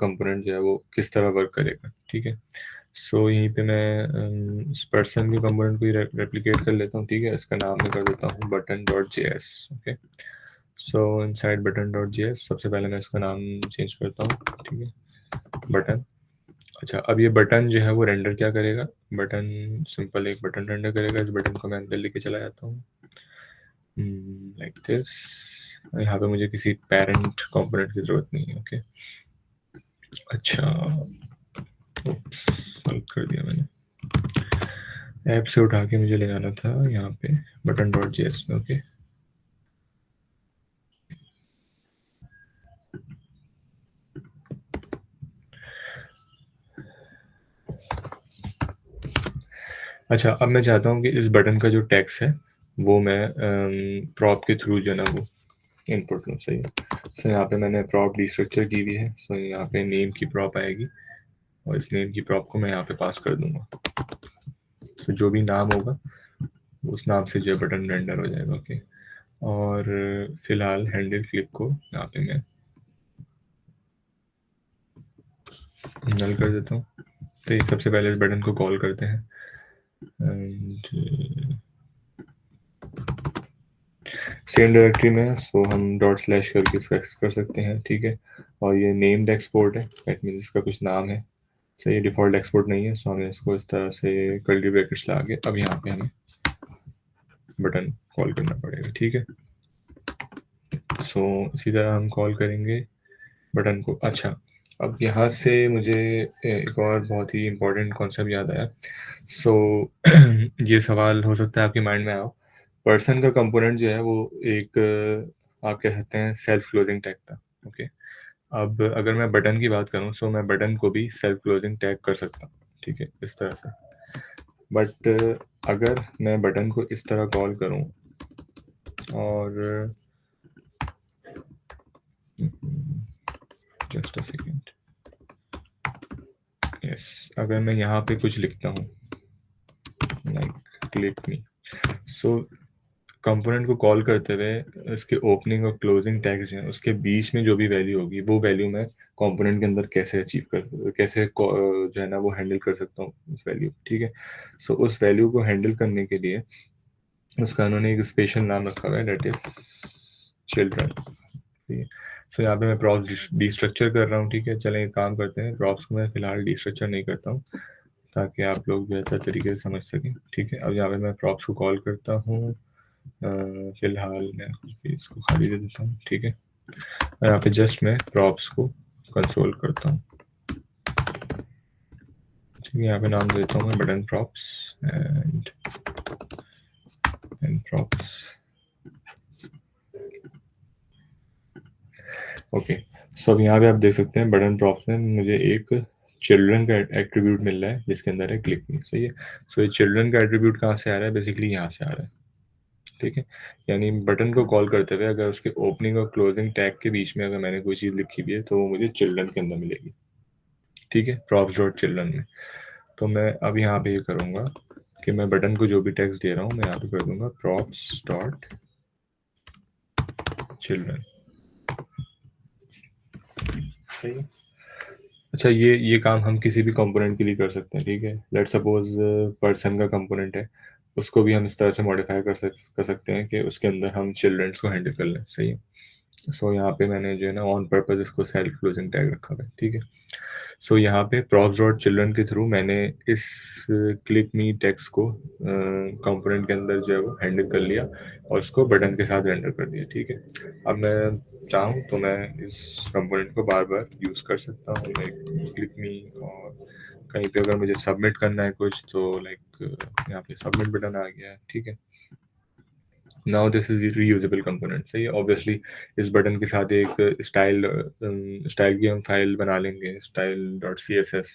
Component जो है वो किस तरह वर्क करेगा, ठीक है। सो यहीं पे मैं इस पर्सन के कंपोनेंट को ही रेप्लिकेट कर लेता हूँ, ठीक है। इसका नाम मैं कर देता हूँ button.js, ओके। सो इनसाइड button.js सबसे पहले मैं इसका नाम चेंज करता हूँ, ठीक है, बटन। अच्छा, अब ये बटन जो है वो रेंडर क्या करेगा, बटन सिंपल एक बटन रेंडर करेगा। इस बटन को मैं अंदर लेके चला जाता हूँ लाइक दिस। यहाँ पे मुझे किसी पेरेंट कंपोनेंट की जरूरत नहीं है, ओके। अच्छा, सॉल्व कर दिया मैंने। ऐप से उठा के मुझे ले आना था यहाँ पे button.js में, ओके। अच्छा, अब मैं चाहता हूँ कि इस बटन का जो टेक्स्ट है वो मैं प्रॉप के थ्रू जो है ना वो इनपुट लूँ, सही है। सो यहाँ पे मैंने प्रॉप डिस्ट्रक्चर की हुई है। सो यहाँ पे नेम की प्रॉप आएगी और इस नेम की प्रॉप को मैं यहाँ पे पास कर दूंगा। तो जो भी नाम होगा उस नाम से जो बटन रेंडर हो जाएगा, ओके। और फिलहाल हैंडल फ्लिप को यहाँ पे मैं नल कर देता हूँ। तो ये सबसे पहले इस बटन को कॉल करते हैं एंड सेम डायरेक्टरी में। सो हम डॉट स्लैश करके इसको एक्सेस कर सकते हैं, ठीक है। और ये नेम्ड एक्सपोर्ट है, दैट मीन्स इसका कुछ नाम है। सो ये डिफ़ॉल्ट एक्सपोर्ट नहीं है। सो हमें इसको इस तरह से कर्ली ब्रैकेट्स लगा के अब यहाँ पे हमें बटन कॉल करना पड़ेगा, ठीक है। सो इसी तरह हम कॉल करेंगे बटन को। अच्छा, अब यहाँ से मुझे एक और बहुत ही इम्पोर्टेंट कॉन्सेप्ट याद आया। सो ये सवाल हो सकता है आपके माइंड में आओ, पर्सन का कंपोनेंट जो है वो एक आप कह सकते हैं सेल्फ क्लोजिंग टैग था, ओके। अब अगर मैं बटन की बात करूँ, सो मैं बटन को भी सेल्फ क्लोजिंग टैग कर सकता हूँ, ठीक है, इस तरह से। बट अगर मैं बटन को इस तरह कॉल करूँ और जस्ट अ सेकेंड, यस, अगर मैं यहाँ पे कुछ लिखता हूँ लाइक क्लिक मी, सो कंपोनेंट को कॉल करते हुए इसके ओपनिंग और क्लोजिंग टैग्स हैं उसके बीच में जो भी वैल्यू होगी वो वैल्यू मैं कंपोनेंट के अंदर कैसे अचीव कर कैसे जो है ना वो हैंडल कर सकता हूँ उस वैल्यू, ठीक है। सो उस वैल्यू को हैंडल करने के लिए उसका उन्होंने एक स्पेशल नाम रखा हुआ है, डेट इज चिल्ड्रन, ठीक है। सो यहाँ पे मैं प्रॉप्स डिस्ट्रक्चर कर रहा हूँ, ठीक है। चलें एक काम करते हैं, प्रॉप्स को मैं फिलहाल डिस्ट्रक्चर नहीं करता हूँ ताकि आप लोग बेहतर तरीके से समझ सकें, ठीक है। अब यहाँ पे मैं प्रॉप्स को कॉल करता हूँ, फिलहाल मैं इसको खाली दे देता हूँ, ठीक है। यहाँ पे जस्ट मैं प्रॉप्स को कंसोल करता हूँ, ठीक है। यहाँ पे नाम देता हूँ मैं button props and props, okay. So अब यहाँ पे आप देख सकते हैं बटन प्रॉप्स में मुझे एक चिल्ड्रन का एट्रीब्यूट मिल रहा है जिसके अंदर है क्लिक मी, सही है। सो ये चिल्ड्रन का एट्रीब्यूट कहाँ से आ रहा है, बेसिकली यहाँ से आ रहा है, ठीक है। यानी बटन को कॉल करते हुए अगर उसके ओपनिंग और क्लोजिंग टैग के बीच में अगर मैंने कोई चीज़ लिखी हुई है तो वो मुझे चिल्ड्रन के अंदर मिलेगी, ठीक है, प्रॉप्स डॉट चिल्ड्रन में। तो मैं अब यहाँ पे ये करूँगा कि मैं बटन को जो भी टेक्स्ट दे रहा हूँ मैं यहाँ पे कर दूंगा प्रॉप्स डॉट चिल्ड्रन, सही है। अच्छा, ये काम हम किसी भी कंपोनेंट के लिए कर सकते हैं, ठीक है। लेट सपोज पर्सन का कंपोनेंट है, उसको भी हम इस तरह से मॉडिफाई कर सकते हैं कि उसके अंदर हम चिल्ड्रंस को हैंडल कर लें, सही है। सो यहाँ पे मैंने जो है ना ऑन पर्पज इसको सेल्फ क्लोजिंग टैग रखा हुआ है, ठीक है। सो यहाँ पे प्रॉप्स डॉट चिल्ड्रन के थ्रू मैंने इस क्लिक मी टेक्स्ट को कंपोनेंट के अंदर जो है वो हैंडल कर लिया और उसको बटन के साथ रेंडर कर दिया, ठीक है। अब मैं चाहूँ तो मैं इस कंपोनेंट को बार बार यूज़ कर सकता हूँ, लाइक क्लिक मी, और कहीं पे अगर मुझे सबमिट करना है कुछ तो लाइक यहाँ पे सबमिट बटन आ गया है, ठीक है। Now this is reusable component, सही है। ऑब्वियसली इस बटन के साथ एक स्टाइल की हम फाइल बना लेंगे, style dot C S S,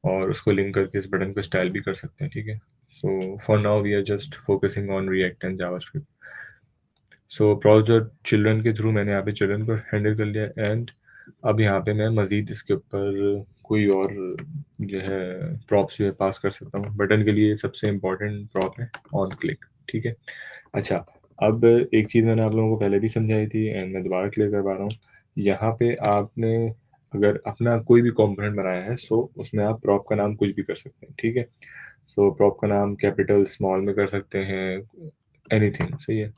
और उसको लिंक करके इस बटन को स्टाइल भी कर सकते हैं, ठीक है। So for now we are just focusing on React and JavaScript. So browser children के थ्रू मैंने यहाँ पे चिल्ड्रन को हैंडल कर लिया एंड अब यहाँ पे मैं मज़ीद इसके ऊपर कोई और जो है प्रॉप्स जो है पास कर सकता हूँ। बटन के लिए सबसे इम्पोर्टेंट प्रॉप है ऑन क्लिक, ठीक है। अच्छा, अब एक चीज़ मैंने आप लोगों को पहले भी समझाई थी एंड मैं दोबारा क्लियर करवा रहा हूँ। यहाँ पे आपने अगर अपना कोई भी कंपोनेंट बनाया है सो उसमें आप प्रॉप का नाम कुछ भी कर सकते हैं, ठीक है। सो प्रॉप का नाम कैपिटल स्मॉल में कर सकते हैं, एनीथिंग, सही है।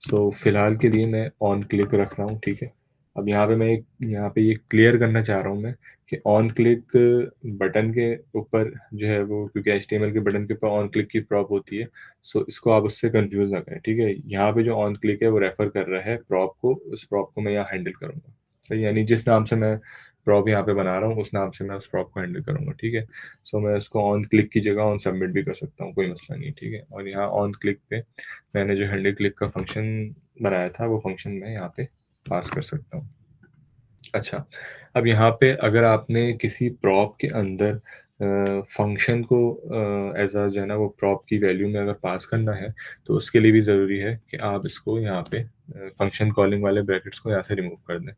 सो फिलहाल के लिए मैं ऑन क्लिक रख रहा हूँ, ठीक है। अब यहाँ पे मैं एक यहाँ पे ये क्लियर करना चाह रहा हूँ मैं कि ऑन क्लिक बटन के ऊपर जो है वो, क्योंकि HTML के बटन के ऊपर ऑन क्लिक की प्रॉप होती है, सो इसको आप उससे कंफ्यूज ना करें, ठीक है। यहाँ पे जो ऑन क्लिक है वो रेफर कर रहा है प्रॉप को, उस प्रॉप को मैं यहाँ हैंडल करूँगा, सही, यानी जिस नाम से मैं प्रॉप यहाँ पे बना रहा हूँ उस नाम से मैं उस प्रॉप को हैंडल करूँगा, ठीक है। सो मैं उसको ऑन क्लिक की जगह ऑन सबमिट भी कर सकता हूँ, कोई मसला नहीं, ठीक है। और यहाँ ऑन क्लिक पे मैंने जो हैंडल क्लिक का फंक्शन बनाया था वो फंक्शन मैं यहाँ पे पास कर सकता हूँ। अच्छा, अब यहाँ पे अगर आपने किसी प्रॉप के अंदर फंक्शन को एज़ अ जो है ना वो प्रॉप की वैल्यू में अगर पास करना है, तो उसके लिए भी ज़रूरी है कि आप इसको यहाँ पे फंक्शन कॉलिंग वाले ब्रैकेट्स को यहाँ से रिमूव कर दें।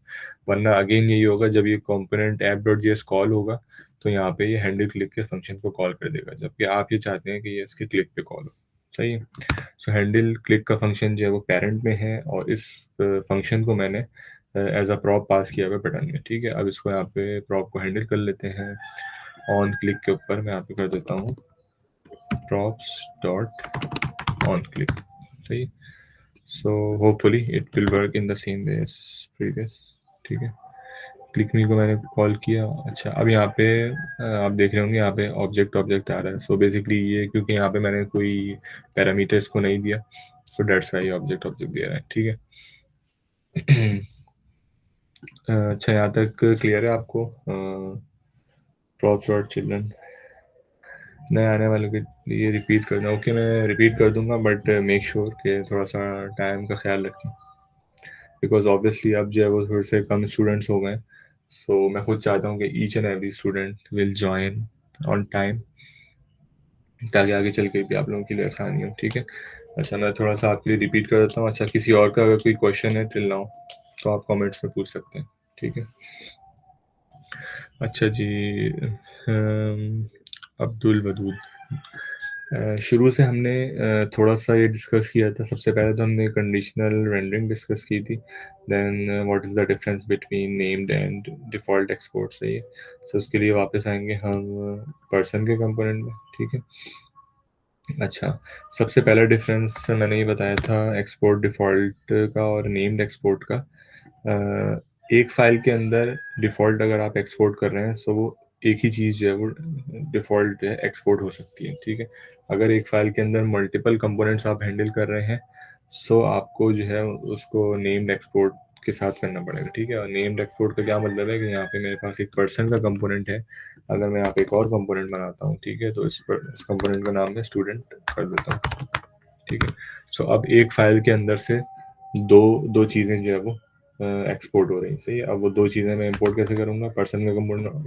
वरना अगेन यही होगा, जब ये कंपोनेंट app.js कॉल होगा, तो यहाँ पे ये हैंडल क्लिक के फंक्शन को कॉल कर देगा, जबकि आप ये चाहते हैं कि ये इसके क्लिक पे कॉल हो, सही है। सो हैंडल क्लिक का फंक्शन जो है वो पैरेंट में है और इस फंक्शन को मैंने एज अ प्रॉप पास किया हुआ बटन में, ठीक है। अब इसको यहाँ पे प्रॉप को हैंडल कर लेते हैं। ऑन क्लिक के ऊपर मैं यहाँ पे कर देता हूँ props डॉट ऑन क्लिक, सही। So hopefully it will work in the same way as previous, ठीक है। क्लिक मी को मैंने कॉल किया। अच्छा, अब यहाँ पे आप देख रहे होंगे यहाँ पे ऑब्जेक्ट ऑब्जेक्ट आ रहा है। सो बेसिकली ये क्योंकि यहाँ पे मैंने कोई पैरामीटर्स को नहीं दिया, so that's why object object दे रहा है, ठीक है। अच्छा, यहाँ तक क्लियर है आपको? प्रॉप्स डॉट चिल्ड्रन नए आने वालों के लिए रिपीट करना, ओके मैं रिपीट कर दूंगा, बट मेक श्योर कि थोड़ा सा टाइम का ख्याल रखें, बिकॉज ऑब्वियसली अब जो है वो थोड़े से कम स्टूडेंट्स हो गए, सो मैं खुद चाहता हूँ कि each and every student will join on time, ताकि आगे चल के भी आप लोगों के लिए आसानी हो, ठीक है। अच्छा, मैं थोड़ा सा आपके लिए रिपीट कर देता हूँ। अच्छा, किसी और का अगर कोई क्वेश्चन है टिल नाउ तो आप कमेंट्स में पूछ सकते हैं, ठीक है। अच्छा जी, अब्दुल वदूद, शुरू से हमने थोड़ा सा ये डिस्कस किया था। सबसे पहले तो हमने कंडीशनल रेंडरिंग डिस्कस की थी, then what is the difference between named and default export, सही है। सो उसके लिए वापस आएंगे हम पर्सन के कंपोनेंट में, ठीक है। अच्छा, सबसे पहला डिफरेंस मैंने ये बताया था एक्सपोर्ट डिफ़ॉल्ट का और नेम्ड एक्सपोर्ट का। एक फ़ाइल के अंदर डिफ़ॉल्ट अगर आप एक्सपोर्ट कर रहे हैं, सो वो एक ही चीज़ जो है वो डिफ़ॉल्ट है एक्सपोर्ट हो सकती है, ठीक है। अगर एक फ़ाइल के अंदर मल्टीपल कंपोनेंट्स आप हैंडल कर रहे हैं, सो आपको जो है उसको नेम्ड एक्सपोर्ट के साथ करना पड़ेगा, ठीक है। और नेम्ड एक्सपोर्ट का क्या मतलब है कि यहाँ पे मेरे पास एक पर्सन का कंपोनेंट है, अगर मैं यहाँ पे एक और कंपोनेंट बनाता हूँ, ठीक है, तो इस कंपोनेंट का नाम मैं स्टूडेंट कर देता हूँ, ठीक है। सो अब एक फाइल के अंदर से दो दो चीज़ें जो है वो एक्सपोर्ट हो रही हैं, सही है। अब वो दो चीज़ें मैं इंपोर्ट कैसे करूँगा? पर्सन का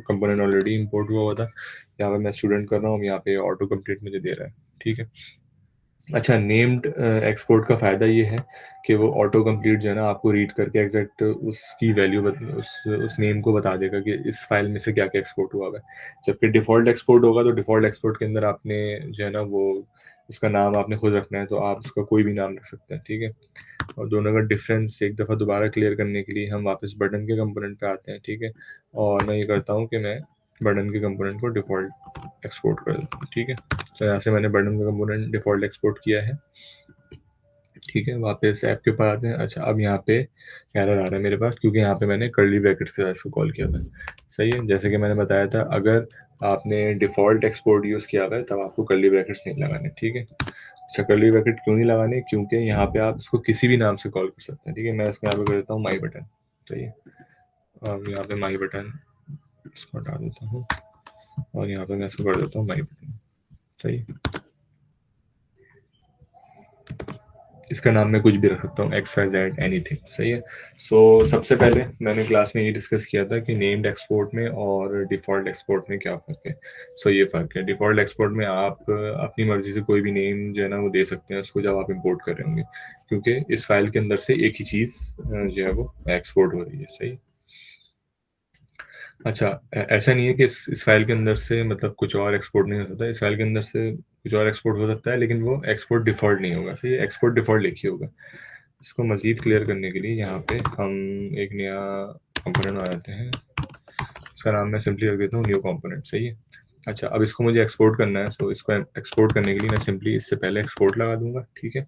कंपोनेंट ऑलरेडी इंपोर्ट हुआ था, यहाँ पे मैं स्टूडेंट कर रहा हूँ, यहाँ पे ऑटो कंप्लीट मुझे दे रहा है, ठीक है। अच्छा, नेम्ड एक्सपोर्ट का फ़ायदा ये है कि वो ऑटो कंप्लीट जो है ना आपको रीड करके एग्जैक्ट उसकी वैल्यू उस नेम को बता देगा कि इस फाइल में से क्या क्या एक्सपोर्ट हुआ है। जबकि डिफ़ॉल्ट एक्सपोर्ट होगा तो डिफ़ॉल्ट एक्सपोर्ट के अंदर आपने जो है ना वो उसका नाम आपने खुद रखना है, तो आप उसका कोई भी नाम रख सकते हैं, ठीक है। और दोनों का डिफरेंस एक दफ़ा दोबारा क्लियर करने के लिए हम वापस बटन के कंपोनेंट पे आते हैं, ठीक है। और मैं ये करता हूँ कि मैं बटन के कंपोनेंट को डिफ़ॉल्ट एक्सपोर्ट कर देता हूँ, ठीक है। तो यहाँ से मैंने बटन का कंपोनेंट डिफ़ॉल्ट एक्सपोर्ट किया है, ठीक है। वापस ऐप के ऊपर आते हैं। अच्छा, अब यहाँ पे एरर आ रहा है मेरे पास, क्योंकि यहाँ पे मैंने कर्ली ब्रैकेट्स के साथ इसको कॉल किया था, सही है। जैसे कि मैंने बताया था, अगर आपने डिफ़ॉल्ट एक्सपोर्ट यूज़ किया हुआ है तब आपको कर्ली ब्रैकेट्स नहीं लगाने, ठीक है। अच्छा, कर्ली ब्रैकेट क्यों नहीं लगाने? क्योंकि यहाँ पे आप इसको किसी भी नाम से कॉल कर सकते हैं, ठीक है। मैं इसको यहाँ पे कर देता हूँ माई बटन, सही है। अब यहाँ पे माई बटन इसको हटा देता हूँ और यहाँ पे मैं इसको कर देता हूँ माई बटन, सही है। इसका नाम मैं कुछ भी रख सकता हूँ, एक्स वाई जेड एनीथिंग, सही है। सो सबसे पहले मैंने क्लास में ये डिस्कस किया था कि नेम्ड एक्सपोर्ट में और डिफ़ॉल्ट एक्सपोर्ट में क्या फ़र्क है। सो ये फ़र्क है, डिफ़ॉल्ट एक्सपोर्ट में आप अपनी मर्ज़ी से कोई भी नेम जो है ना वो दे सकते हैं उसको जब आप इंपोर्ट कर रहे होंगे, क्योंकि इस फाइल के अंदर से एक ही चीज़ जो है वो एक्सपोर्ट हो रही है, सही। अच्छा, ऐसा नहीं है कि इस फाइल के अंदर से मतलब कुछ और एक्सपोर्ट नहीं हो सकता। इस फाइल के अंदर से कुछ और एक्सपोर्ट हो सकता है, लेकिन वो एक्सपोर्ट डिफ़ॉल्ट नहीं होगा, सही है। एक्सपोर्ट डिफ़ॉल्ट एक ही होगा। इसको मज़ीद क्लियर करने के लिए यहाँ पे हम एक नया कंपोनेंट बनाते हैं, इसका नाम मैं सिंपली रख देता हूँ न्यू कंपोनेंट, सही है। अच्छा, अब इसको मुझे एक्सपोर्ट करना है, सो इसको एक्सपोर्ट करने के लिए मैं सिंपली इससे पहले एक्सपोर्ट लगा दूंगा, ठीक है।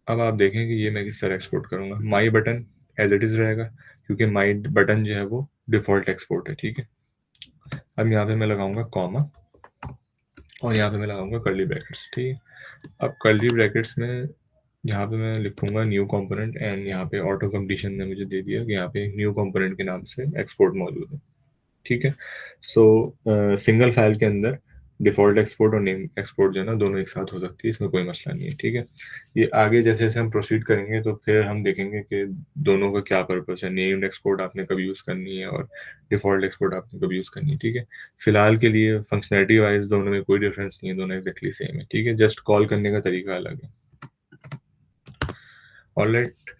अब आप देखें कि ये मैं किस तरह एक्सपोर्ट करूंगा। माई बटन एज इट इज़ रहेगा, क्योंकि माई बटन जो है वो डिफ़ॉल्ट एक्सपोर्ट है, ठीक है। अब यहाँ पे मैं लगाऊंगा कॉमा और यहाँ पे मैं लगाऊंगा कर्ली ब्रैकेट्स, ठीक है। अब कर्ली ब्रैकेट्स में यहाँ पे मैं लिखूंगा न्यू कंपोनेंट एंड यहाँ पे ऑटो कंप्लीशन ने मुझे दे दिया कि यहाँ पे न्यू कंपोनेंट के नाम से एक्सपोर्ट मौजूद है, ठीक है। सो सिंगल फाइल के अंदर डिफ़ॉल्ट एक्सपोर्ट और नेम एक्सपोर्ट जो है ना दोनों एक साथ हो सकती है, इसमें कोई मसला नहीं है, ठीक है। ये आगे जैसे जैसे हम प्रोसीड करेंगे तो फिर हम देखेंगे कि दोनों का क्या पर्पस है, नेम्ड एक्सपोर्ट आपने कब यूज़ करनी है और डिफ़ॉल्ट एक्सपोर्ट आपने कब यूज़ करनी है, ठीक है। फिलहाल के लिए फंक्शनैलिटी वाइज दोनों में कोई डिफरेंस नहीं है, दोनों एग्जैक्टली सेम है, ठीक है, जस्ट कॉल करने का तरीका अलग है। ऑलराइट।